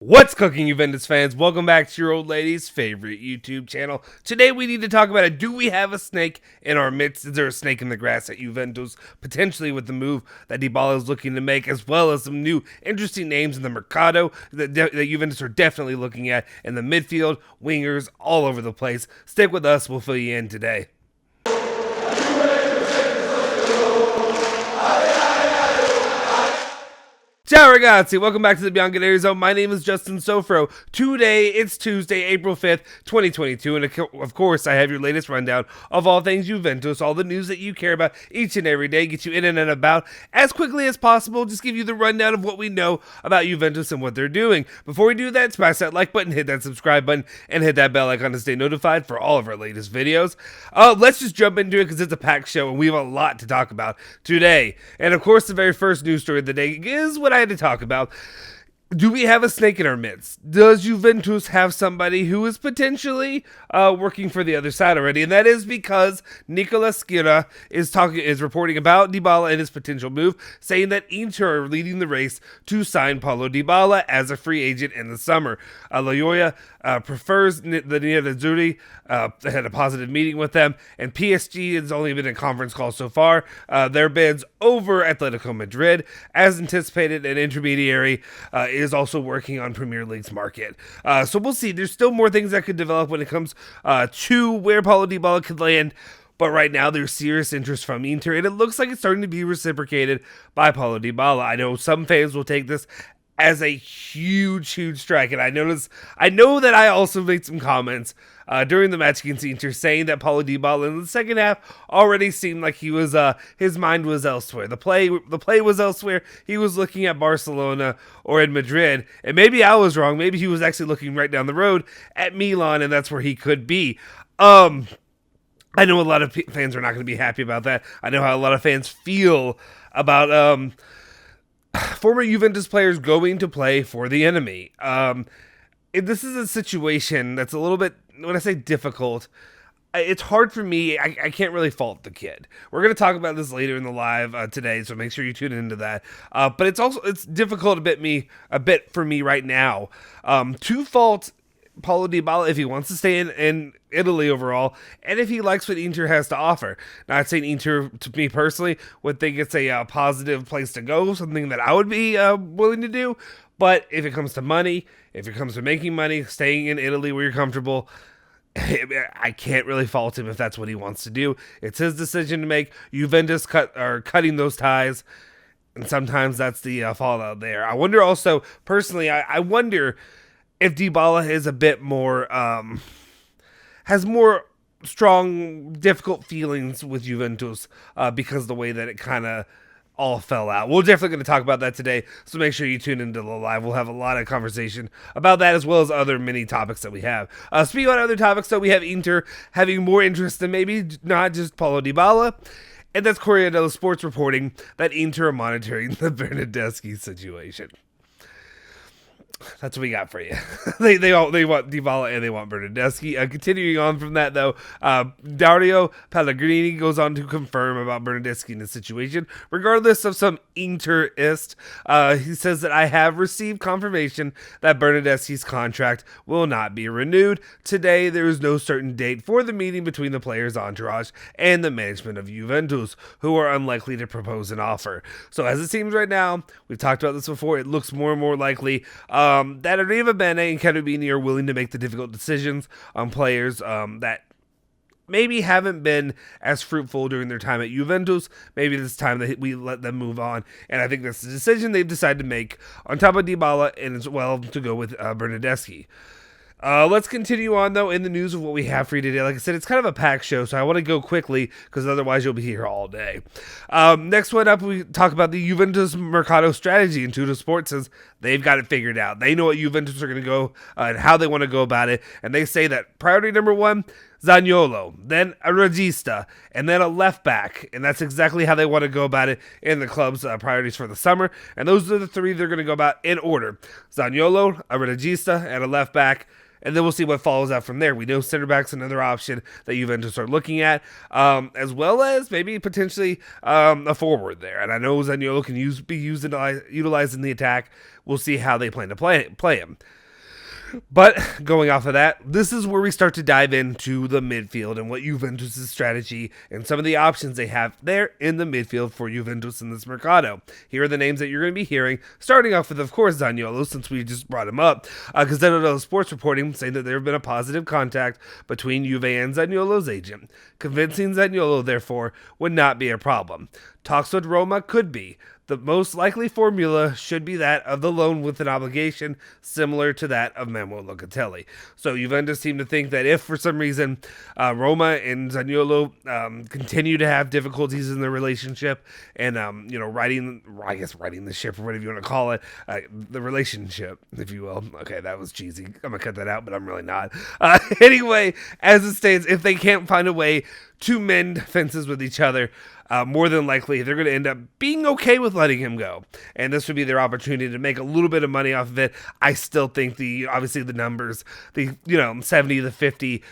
What's cooking, Juventus fans? Welcome back to your old lady's favorite YouTube channel. Today we need to talk about it. Do we have a snake in our midst? Is there a snake in the grass at Juventus? Potentially with the move that Dybala is looking to make, as well as some new interesting names in the Mercado that Juventus are definitely looking at in the midfield, wingers, all over the place. Stick with us. We'll fill you in today. Ciao ragazzi, welcome back to the Bianconeri Zone. My name is Justin Sofro. Today, it's Tuesday, April 5th, 2022, and of course, I have your latest rundown of all things Juventus, all the news that you care about each and every day, get you in and about as quickly as possible, just give you the rundown of what we know about Juventus and what they're doing. Before we do that, smash that like button, hit that subscribe button, and hit that bell icon to stay notified for all of our latest videos. Let's just jump into it because it's a packed show, and we have a lot to talk about today. And of course, the very first news story of the day is what I had to talk about. Do we have a snake in our midst? Does Juventus have somebody who is potentially working for the other side already? And that is because Nicolas Sciglio is reporting about Dybala and his potential move, saying that Inter are leading the race to sign Paulo Dybala as a free agent in the summer. Loyola prefers the Nerazzurri. They had a positive meeting with them, and PSG has only been in conference calls so far. Their bids over Atletico Madrid. As anticipated, an intermediary is also working on Premier League's market. So we'll see. There's still more things that could develop when it comes to where Paulo Dybala could land. But right now, there's serious interest from Inter, and it looks like it's starting to be reciprocated by Paulo Dybala. I know some fans will take this as a huge strike, and I know that I also made some comments during the match against Inter saying that Paulo Dybala in the second half already seemed like he was his mind was elsewhere. The play was elsewhere. He was looking at Barcelona or in Madrid, and maybe I was wrong. Maybe he was actually looking right down the road at Milan, and that's where he could be. I know a lot of fans are not going to be happy about that. I know how a lot of fans feel about former Juventus players going to play for the enemy. This is a situation that's a little bit, when I say difficult, it's hard for me. I can't really fault the kid. We're going to talk about this later in the live today, so make sure you tune into that. But it's difficult a bit for me right now to fault Paulo Dybala if he wants to stay in Italy overall, and if he likes what Inter has to offer. Not saying Inter, to me personally, would think it's a positive place to go, something that I would be willing to do, but if it comes to money, if it comes to making money, staying in Italy where you're comfortable, I can't really fault him if that's what he wants to do. It's his decision to make. Juventus cutting those ties, and sometimes that's the fallout there. I wonder also, personally, I wonder if Dybala is a bit more, has more strong, difficult feelings with Juventus because of the way that it kind of all fell out. We're definitely going to talk about that today, so make sure you tune into the live. We'll have a lot of conversation about that as well as other mini topics that we have. Speaking about other topics, though, we have Inter having more interest than maybe not just Paulo Dybala, and that's Corriere dello Sport's reporting that Inter are monitoring the Bernardeschi situation. That's what we got for you. they want Dybala and they want Bernardeschi. Continuing on from that, though, Dario Pellegrini goes on to confirm about Bernardeschi in the situation, regardless of some Inter-Ested. He says that I have received confirmation that Bernardeschi's contract will not be renewed. Today, there is no certain date for the meeting between the player's entourage and the management of Juventus, who are unlikely to propose an offer. So as it seems right now, we've talked about this before, it looks more and more likely that Arriva Bene and Cherubini are willing to make the difficult decisions on players that maybe haven't been as fruitful during their time at Juventus. Maybe it's time that we let them move on. And I think that's the decision they've decided to make on top of Dybala and as well to go with Bernardeschi. Let's continue on, though, in the news of what we have for you today. Like I said, it's kind of a packed show, so I want to go quickly because otherwise you'll be here all day. Next one up, we talk about the Juventus Mercado strategy, and Tutto Sport says they've got it figured out. They know what Juventus are going to go and how they want to go about it, and they say that priority number one, Zaniolo, then a regista, and then a left back, and that's exactly how they want to go about it in the club's priorities for the summer, and those are the three they're going to go about in order. Zaniolo, a regista, and a left back. and then we'll see what follows out from there. We know center back's another option that Juventus are looking at, as well as maybe potentially a forward there. And I know Zaniolo can be utilized in the attack. We'll see how they plan to play him. But going off of that, this is where we start to dive into the midfield and what Juventus' strategy and some of the options they have there in the midfield for Juventus in this Mercado. Here are the names that you're going to be hearing, starting off with, of course, Zaniolo, since we just brought him up, because Zaniolo Sports reporting saying that there have been a positive contact between Juve and Zaniolo's agent. Convincing Zaniolo, therefore, would not be a problem. Talks with Roma could be. The most likely formula should be that of the loan with an obligation similar to that of Manuel Locatelli. So Juventus seem to think that if for some reason Roma and Zaniolo continue to have difficulties in their relationship and riding the ship or whatever you want to call it, the relationship, if you will. Okay, that was cheesy. I'm gonna cut that out, but I'm really not. Anyway, as it stands, if they can't find a way to mend fences with each other, more than likely they're going to end up being okay with letting him go, and this would be their opportunity to make a little bit of money off of it. I still think obviously the numbers, 70 to 50,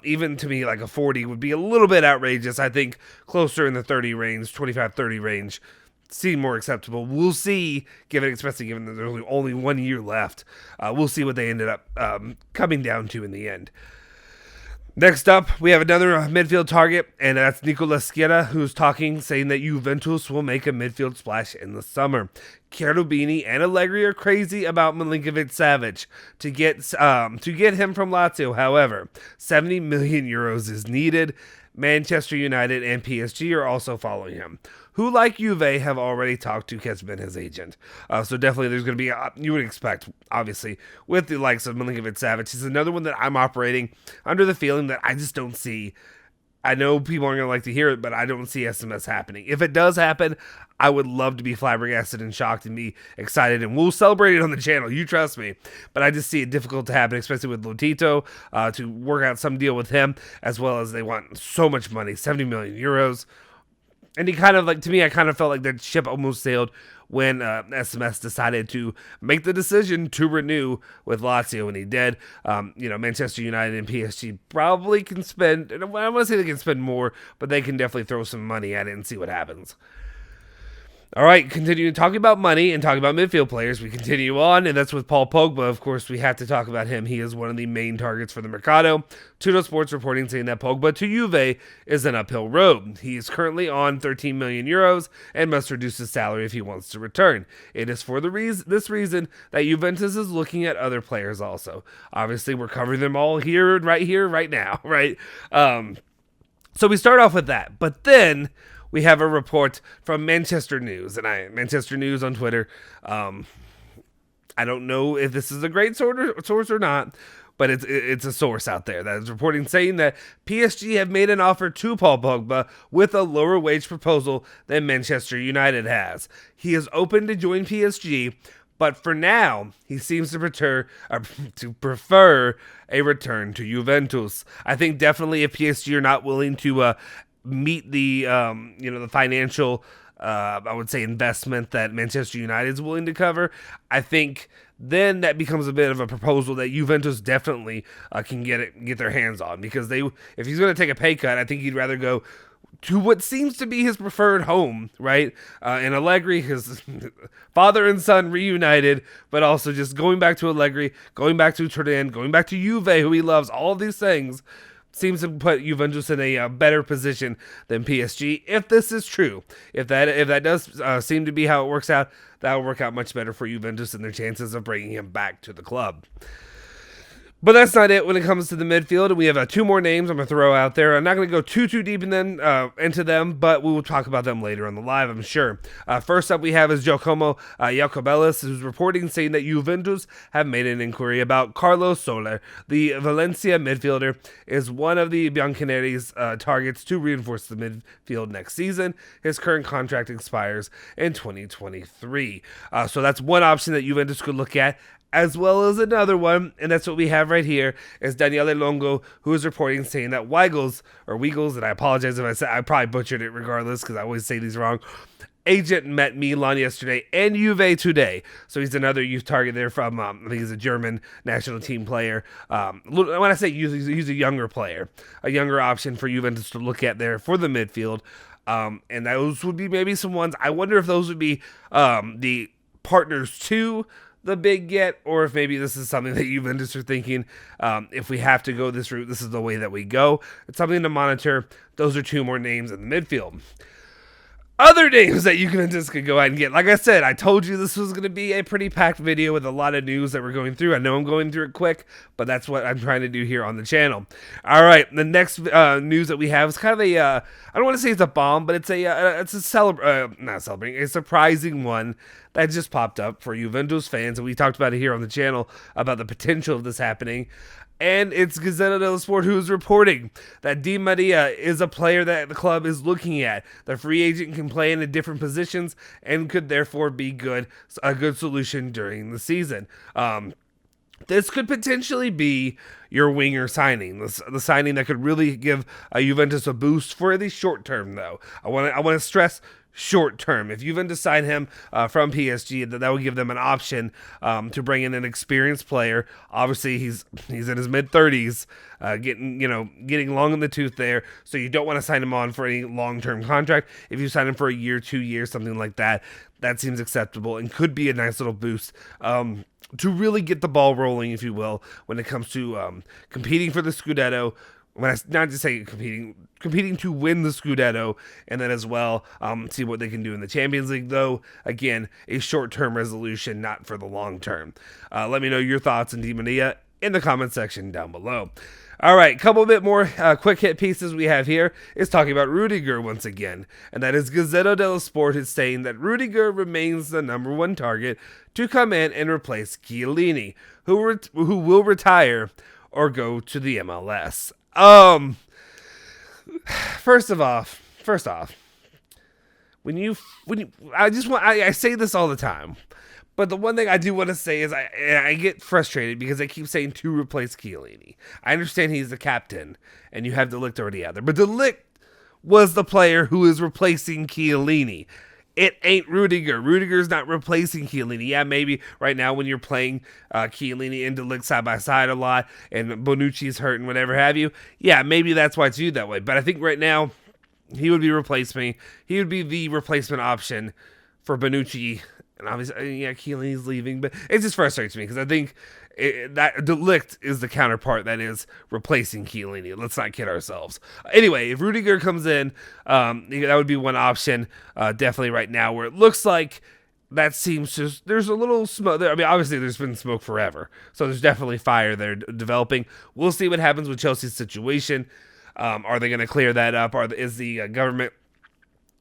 even to me like a 40 would be a little bit outrageous. I think closer in the 30 range, 25-30 range, seem more acceptable. We'll see, especially given that there's only 1 year left. We'll see what they ended up coming down to in the end. Next up, we have another midfield target, and that's Nicola Sciella, who's saying that Juventus will make a midfield splash in the summer. Cherubini and Allegri are crazy about Milinkovic-Savic to get him from Lazio. However, 70 million euros is needed. Manchester United and PSG are also following him, who, like Juve, have already talked to Kesman, his agent. So definitely there's going to be, you would expect, obviously, with the likes of Milinkovic-Savic. He's another one that I'm operating under the feeling that I just don't see. I know people aren't going to like to hear it, but I don't see SMS happening. If it does happen, I would love to be flabbergasted and shocked and be excited, and we'll celebrate it on the channel, you trust me. But I just see it difficult to happen, especially with Lotito, to work out some deal with him, as well as they want so much money, 70 million euros. And he kind of, to me, I kind of felt like that ship almost sailed when SMS decided to make the decision to renew with Lazio, and he did. Manchester United and PSG probably can spend, I want to say they can spend more, but they can definitely throw some money at it and see what happens. All right, continuing talking about money and talking about midfield players, we continue on, and that's with Paul Pogba. Of course, we have to talk about him. He is one of the main targets for the Mercado. Tutto Sports reporting saying that Pogba to Juve is an uphill road. He is currently on 13 million euros and must reduce his salary if he wants to return. It is for this reason that Juventus is looking at other players also. Obviously, we're covering them all here, right now, right? So we start off with that, but then we have a report from Manchester News, and Manchester News on Twitter. I don't know if this is a great source or not, but it's a source out there that is reporting saying that PSG have made an offer to Paul Pogba with a lower wage proposal than Manchester United has. He is open to join PSG, but for now, he seems to prefer a return to Juventus. I think definitely if PSG are not willing to meet the the financial I would say investment that Manchester United is willing to cover, I think then that becomes a bit of a proposal that Juventus definitely can get their hands on, because if he's going to take a pay cut, I think he'd rather go to what seems to be his preferred home, right? And Allegri, his father and son reunited, but also just going back to Allegri, going back to Turin, going back to Juve, who he loves, all of these things seems to put Juventus in a better position than PSG. If this is true, if that does seem to be how it works out, that will work out much better for Juventus and their chances of bringing him back to the club. But that's not it when it comes to the midfield. We have two more names I'm going to throw out there. I'm not going to go too deep into them, but we will talk about them later on the live, I'm sure. First up we have is Giacomo Jacobellis, who's reporting saying that Juventus have made an inquiry about Carlos Soler. The Valencia midfielder is one of the Bianconeri's targets to reinforce the midfield next season. His current contract expires in 2023. So that's one option that Juventus could look at, as well as another one, and that's what we have right here, is Daniele Longo, who is reporting saying that Weigels, and I apologize if I probably butchered it regardless, because I always say these wrong. agent met Milan yesterday and Juve today. So he's another youth target there from, I think he's a German national team player. When I say youth, he's a younger player, a younger option for Juventus to look at there for the midfield. And those would be maybe some ones. I wonder if those would be the partners to the big get, or if maybe this is something that Juventus are thinking, if we have to go this route, this is the way that we go. It's something to monitor. Those are two more names in the midfield. Other names that Juventus could go ahead and get. Like I said, I told you this was going to be a pretty packed video with a lot of news that we're going through. I know I'm going through it quick, but that's what I'm trying to do here on the channel. All right, the next news that we have is kind of a, I don't want to say it's a bomb, but it's a surprising one that just popped up for Juventus fans, and we talked about it here on the channel about the potential of this happening. And it's Gazzetta dello Sport who is reporting that Di Maria is a player that the club is looking at. The free agent can play in different positions and could therefore be a good solution during the season. This could potentially be your winger signing, the signing that could really give Juventus a boost for the short term, though. I want to stress short term. If Juventus sign him from PSG, that would give them an option to bring in an experienced player. Obviously, he's in his mid-30s, getting long in the tooth there. So you don't want to sign him on for any long-term contract. If you sign him for a year, 2 years, something like that, that seems acceptable and could be a nice little boost. To really get the ball rolling, if you will, when it comes to competing for the Scudetto. Not just say competing to win the Scudetto, and then as well see what they can do in the Champions League, though, again, a short-term resolution, not for the long term. Let me know your thoughts on Di Maria in the comment section down below. All right, couple bit more quick hit pieces we have here is talking about Rudiger once again, and that is Gazzetta dello Sport is saying that Rudiger remains the #1 target to come in and replace Chiellini, who will retire or go to the MLS. First off, I say this all the time, but the one thing I do want to say is I get frustrated because I keep saying to replace Chiellini. I understand he's the captain and you have De Ligt already out there, but De Ligt was the player who is replacing Chiellini. It ain't Rudiger. Rudiger's not replacing Chiellini. Yeah, maybe right now when you're playing Chiellini and De Ligt side by side a lot and Bonucci's hurt and whatever have you, yeah, maybe that's why it's viewed that way. But I think right now he would be He would be the replacement option for Bonucci. And obviously, yeah, Chiellini's leaving, but it just frustrates me because I think that De Ligt is the counterpart that is replacing Chiellini. Let's not kid ourselves. Anyway, if Rudiger comes in, that would be one option, definitely right now, where it looks like that seems just, there's a little smoke there. I mean, obviously there's been smoke forever, so there's definitely fire there developing. We'll see what happens with Chelsea's situation. Are they going to clear that up? Is the government,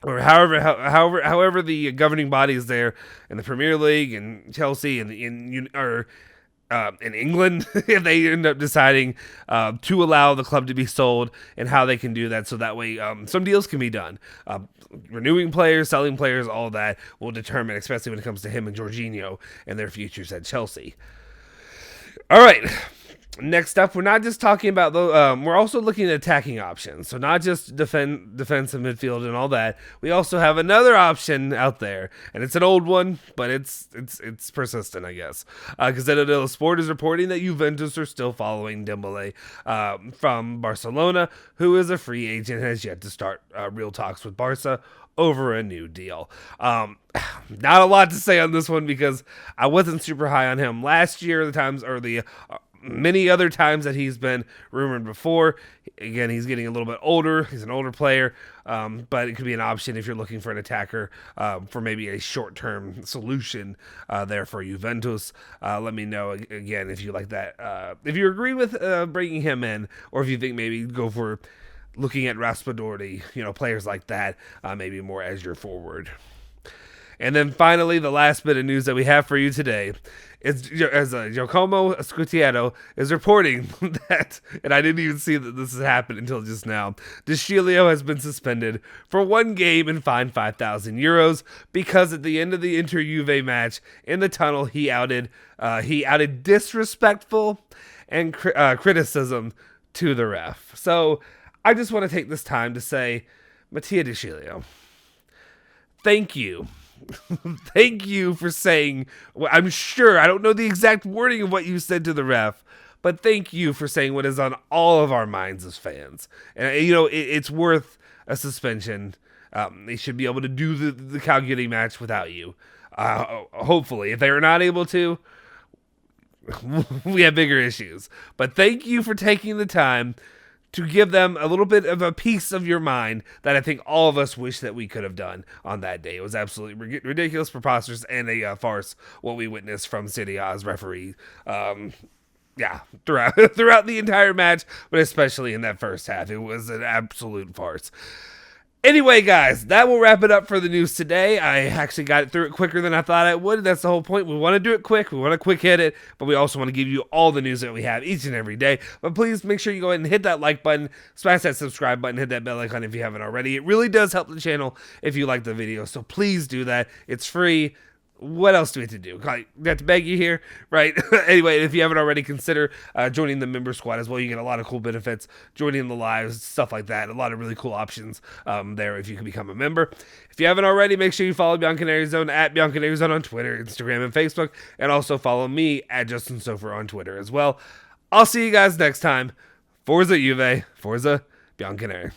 or however the governing bodies there in the Premier League and Chelsea and in England, if they end up deciding to allow the club to be sold, and how they can do that, so that way some deals can be done. Renewing players, selling players, all that will determine, especially when it comes to him and Jorginho and their futures at Chelsea. All right. Next up, we're not just talking about we're also looking at attacking options. So not just defensive midfield and all that. We also have another option out there, and it's an old one, but it's persistent, I guess. Gazzetta dello Sport is reporting that Juventus are still following Dembélé from Barcelona, who is a free agent and has yet to start real talks with Barca over a new deal. Not a lot to say on this one because I wasn't super high on him last year. Many other times that he's been rumored before. Again, he's getting a little bit older. He's an older player, but it could be an option if you're looking for an attacker for maybe a short-term solution there for Juventus. Let me know, again, if you like that. If you agree with bringing him in, or if you think maybe go for looking at Raspadori, players like that, maybe more as your forward. And then finally, the last bit of news that we have for you today is Giacomo Scutiero is reporting that, and I didn't even see that this has happened until just now, Sciglio has been suspended for 1 game and fined €5,000 because at the end of the Inter-Juve match in the tunnel, he outed disrespectful and criticism to the ref. So I just want to take this time to say, Mattia Sciglio, thank you. Thank you for saying, well, I'm sure, I don't know the exact wording of what you said to the ref, but thank you for saying what is on all of our minds as fans. And, it's worth a suspension. They should be able to do the Calgary match without you. Hopefully. If they are not able to, we have bigger issues. But thank you for taking the time to give them a little bit of a piece of your mind that I think all of us wish that we could have done on that day. It was absolutely ridiculous, preposterous, and a farce what we witnessed from Serie A's referee. Throughout the entire match, but especially in that first half. It was an absolute farce. Anyway, guys, that will wrap it up for the news today. I actually got through it quicker than I thought I would. That's the whole point. We want to do it quick. We want to quick hit it, but we also want to give you all the news that we have each and every day. But please make sure you go ahead and hit that like button, smash that subscribe button, hit that bell icon if you haven't already. It really does help the channel if you like the video, so please do that. It's free. What else do we have to do? I have to beg you here, right? Anyway, if you haven't already, consider joining the member squad as well. You get a lot of cool benefits, joining the lives, stuff like that. A lot of really cool options there if you can become a member. If you haven't already, make sure you follow Bianconeri Zone at Bianconeri Zone on Twitter, Instagram, and Facebook. And also follow me at Justin Sofer on Twitter as well. I'll see you guys next time. Forza Juve, Forza Bianconeri.